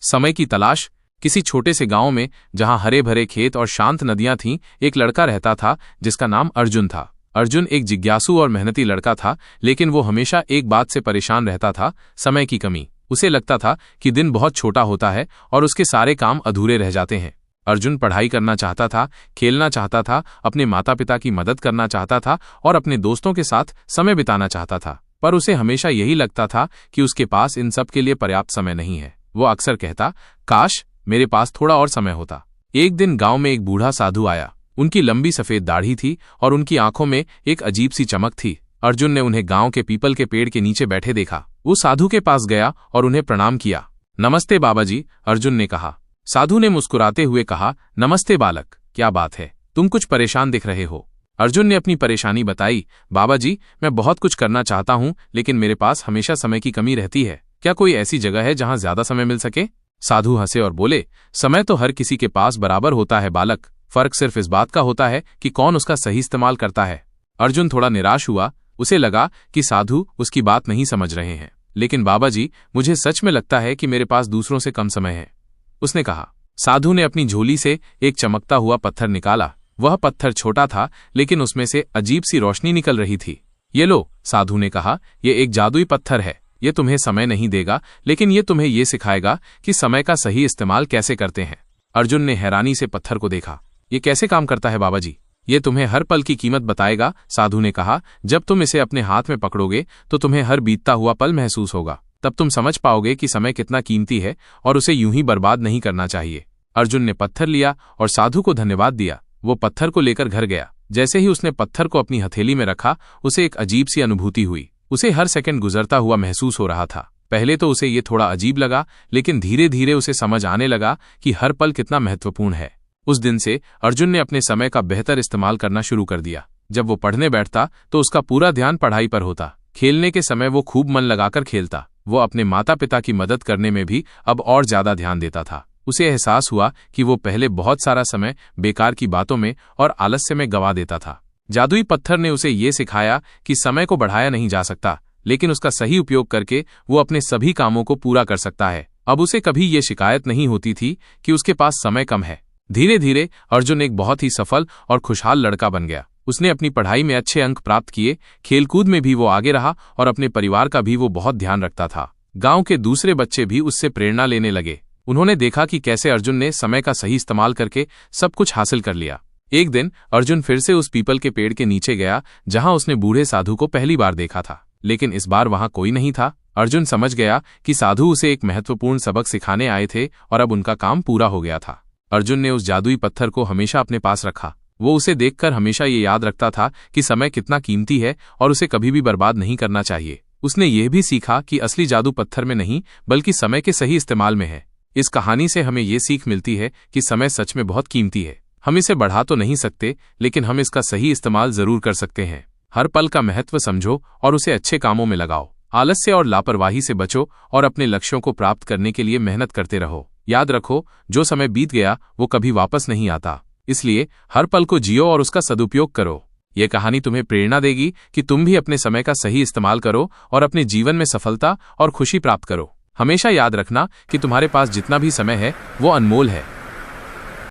समय की तलाश। किसी छोटे से गांव में, जहां हरे भरे खेत और शांत नदियां थीं, एक लड़का रहता था जिसका नाम अर्जुन था। अर्जुन एक जिज्ञासु और मेहनती लड़का था, लेकिन वो हमेशा एक बात से परेशान रहता था, समय की कमी। उसे लगता था कि दिन बहुत छोटा होता है और उसके सारे काम अधूरे रह जाते हैं। अर्जुन पढ़ाई करना चाहता था, खेलना चाहता था, अपने माता पिता की मदद करना चाहता था और अपने दोस्तों के साथ समय बिताना चाहता था, पर उसे हमेशा यही लगता था कि उसके पास इन सब के लिए पर्याप्त समय नहीं है। वो अक्सर कहता, काश मेरे पास थोड़ा और समय होता। एक दिन गांव में एक बूढ़ा साधु आया। उनकी लंबी सफेद दाढ़ी थी और उनकी आंखों में एक अजीब सी चमक थी। अर्जुन ने उन्हें गांव के पीपल के पेड़ के नीचे बैठे देखा। वो साधु के पास गया और उन्हें प्रणाम किया। नमस्ते बाबाजी, अर्जुन ने कहा। साधु ने मुस्कुराते हुए कहा, नमस्ते बालक, क्या बात है, तुम कुछ परेशान दिख रहे हो। अर्जुन ने अपनी परेशानी बताई। बाबाजी, मैं बहुत कुछ करना चाहता हूं, लेकिन मेरे पास हमेशा समय की कमी रहती है। क्या कोई ऐसी जगह है जहां ज्यादा समय मिल सके? साधु हंसे और बोले, समय तो हर किसी के पास बराबर होता है बालक, फर्क सिर्फ इस बात का होता है कि कौन उसका सही इस्तेमाल करता है। अर्जुन थोड़ा निराश हुआ। उसे लगा कि साधु उसकी बात नहीं समझ रहे हैं। लेकिन बाबाजी, मुझे सच में लगता है कि मेरे पास दूसरों से कम समय है, उसने कहा। साधु ने अपनी झोली से एक चमकता हुआ पत्थर निकाला। वह पत्थर छोटा था, लेकिन उसमें से अजीब सी रोशनी निकल रही थी। ये लो, साधु ने कहा, यह एक जादुई पत्थर है। ये तुम्हें समय नहीं देगा, लेकिन ये तुम्हें ये सिखाएगा कि समय का सही इस्तेमाल कैसे करते हैं। अर्जुन ने हैरानी से पत्थर को देखा। ये कैसे काम करता है बाबाजी? ये तुम्हें हर पल की कीमत बताएगा, साधु ने कहा। जब तुम इसे अपने हाथ में पकड़ोगे तो तुम्हें हर बीतता हुआ पल महसूस होगा। तब तुम समझ पाओगे कि समय कितना कीमती है और उसे यूं ही बर्बाद नहीं करना चाहिए। अर्जुन ने पत्थर लिया और साधु को धन्यवाद दिया। वो पत्थर को लेकर घर गया। जैसे ही उसने पत्थर को अपनी हथेली में रखा, उसे एक अजीब सी अनुभूति हुई। उसे हर सेकंड गुजरता हुआ महसूस हो रहा था। पहले तो उसे ये थोड़ा अजीब लगा, लेकिन धीरे धीरे उसे समझ आने लगा कि हर पल कितना महत्वपूर्ण है। उस दिन से अर्जुन ने अपने समय का बेहतर इस्तेमाल करना शुरू कर दिया। जब वो पढ़ने बैठता तो उसका पूरा ध्यान पढ़ाई पर होता। खेलने के समय वो खूब मन लगाकर खेलता। वो अपने माता पिता की मदद करने में भी अब और ज्यादा ध्यान देता था। उसे एहसास हुआ कि वो पहले बहुत सारा समय बेकार की बातों में और आलस्य में गंवा देता था। जादुई पत्थर ने उसे ये सिखाया कि समय को बढ़ाया नहीं जा सकता, लेकिन उसका सही उपयोग करके वो अपने सभी कामों को पूरा कर सकता है। अब उसे कभी ये शिकायत नहीं होती थी कि उसके पास समय कम है। धीरे धीरे अर्जुन एक बहुत ही सफल और खुशहाल लड़का बन गया। उसने अपनी पढ़ाई में अच्छे अंक प्राप्त किए, खेलकूद में भी वो आगे रहा और अपने परिवार का भी वो बहुत ध्यान रखता था। गांव के दूसरे बच्चे भी उससे प्रेरणा लेने लगे। उन्होंने देखा कि कैसे अर्जुन ने समय का सही इस्तेमाल करके सब कुछ हासिल कर लिया। एक दिन अर्जुन फिर से उस पीपल के पेड़ के नीचे गया जहां उसने बूढ़े साधु को पहली बार देखा था, लेकिन इस बार वहां कोई नहीं था। अर्जुन समझ गया कि साधु उसे एक महत्वपूर्ण सबक सिखाने आए थे और अब उनका काम पूरा हो गया था। अर्जुन ने उस जादुई पत्थर को हमेशा अपने पास रखा। वो उसे देखकर हमेशा ये याद रखता था कि समय कितना कीमती है और उसे कभी भी बर्बाद नहीं करना चाहिए। उसने ये भी सीखा कि असली जादू पत्थर में नहीं, बल्कि समय के सही इस्तेमाल में है। इस कहानी से हमें ये सीख मिलती है कि समय सच में बहुत कीमती है। हम इसे बढ़ा तो नहीं सकते, लेकिन हम इसका सही इस्तेमाल जरूर कर सकते हैं। हर पल का महत्व समझो और उसे अच्छे कामों में लगाओ। आलस्य और लापरवाही से बचो और अपने लक्ष्यों को प्राप्त करने के लिए मेहनत करते रहो। याद रखो, जो समय बीत गया वो कभी वापस नहीं आता, इसलिए हर पल को जियो और उसका सदुपयोग करो। ये कहानी तुम्हें प्रेरणा देगी कि तुम भी अपने समय का सही इस्तेमाल करो और अपने जीवन में सफलता और खुशी प्राप्त करो। हमेशा याद रखना कि तुम्हारे पास जितना भी समय है वो अनमोल है।